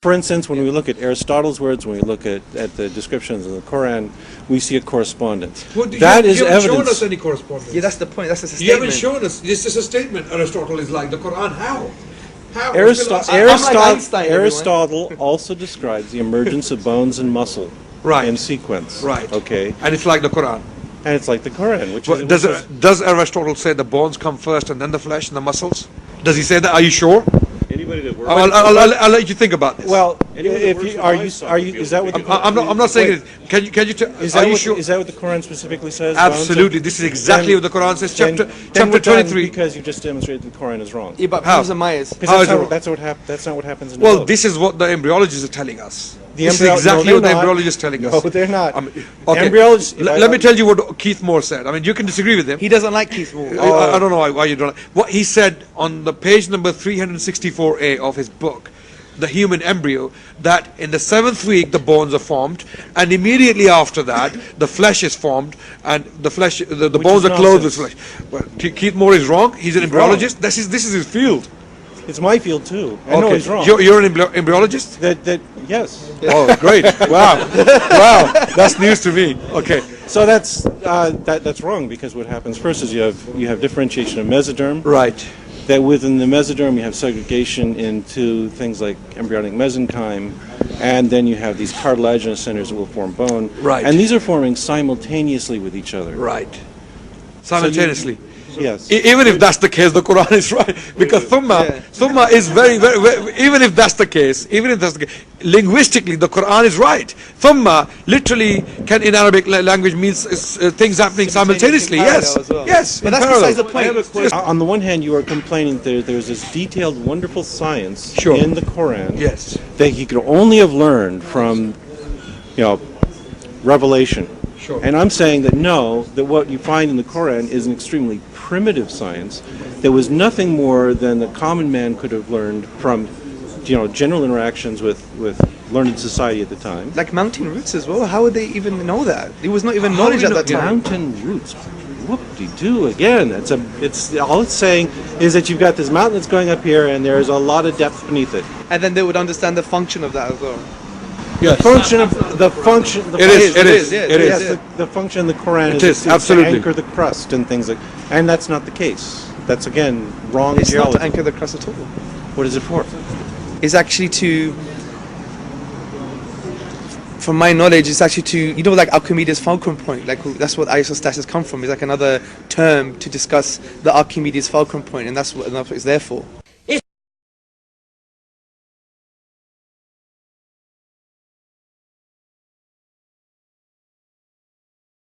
For instance, when we look at Aristotle's words, when we look at the descriptions in the Quran, we see a correspondence. Well, that is you haven't shown evidence. us any correspondence. Yeah, that's the point. That's just a You statement. haven't shown us. This is a statement. Aristotle is like the Quran. How? How? Aristotle also describes the emergence of bones and muscle Right. in sequence. Right. Okay. And it's like the Quran. And it's like the Quran, which Well, does Aristotle say the bones come first and then the flesh and the muscles? Does he say that? Are you sure? Anybody that works. I'll let you think about this. well, Anyone that if works you, with are my you stuff are would you be is that able what to the, do that. I'm not saying Wait. it. Can you tell? is Are that you what, sure? is that what the Quran specifically says? Absolutely. This is exactly what the Quran says. Chapter we're done 23. because you just demonstrated the Quran is wrong. Yeah, but How? Moses and Myers. Because How is it that's wrong? that's not what happens in the Well, book. this is what the embryologists are telling us. The This is embryo- exactly no, what the they're not. embryologists are telling us. No, they're not. Okay. Embryologists- Let me tell you what Keith Moore said. I mean, you can disagree with him. He doesn't like Keith Moore. I don't know why you don't. What he said on the page number 364A of his book, The Human Embryo, that in the 7th week the bones are formed, and immediately after that the flesh is formed, and the flesh, the bones is are clothed with nonsense. flesh. Well, Keith Moore is wrong. He's an He's embryologist. This is his field. It's my field too. I know he's wrong. You're an embryologist. That yes. Oh, great! Wow, wow, that's news to me. Okay. So that's wrong, because what happens first is you have differentiation of mesoderm. Right. That within the mesoderm you have segregation into things like embryonic mesenchyme, and then you have these cartilaginous centers that will form bone. Right. And these are forming simultaneously with each other. Right. Simultaneously. Yes. Even if that's the case, the Quran is right, because thumma is very, even if that's the case, linguistically the Quran is right. Thumma literally can in Arabic language means things happening simultaneously. Yes, As well. yes. But in that's parallel. besides the point. I have a question. On the one hand, you are complaining that there's this detailed, wonderful science Sure. in the Quran Yes. that he could only have learned from, revelation. Sure. And I'm saying that no, that what you find in the Quran is an extremely primitive science that was nothing more than the common man could have learned from, general interactions with learned society at the time. Like mountain roots as well. How would they even know that? It was not even How knowledge do at you that know- time. Mountain roots. Whoop-de-doo again. It's all it's saying is that you've got this mountain that's going up here, and there's a lot of depth beneath it. And then they would understand the function of that as well. The function of the function. The It is. function- It is. yeah, It Yes, is. the function of the Quran It is is, to absolutely. anchor the crust and things like, and that's not the case. That's again wrong It's not geology. to anchor the crust at all. What is it for? It's actually to, from my knowledge, it's actually to, like Archimedes' fulcrum point. Like that's what isostasis come from. It's like another term to discuss the Archimedes fulcrum point, and that's what it's there for.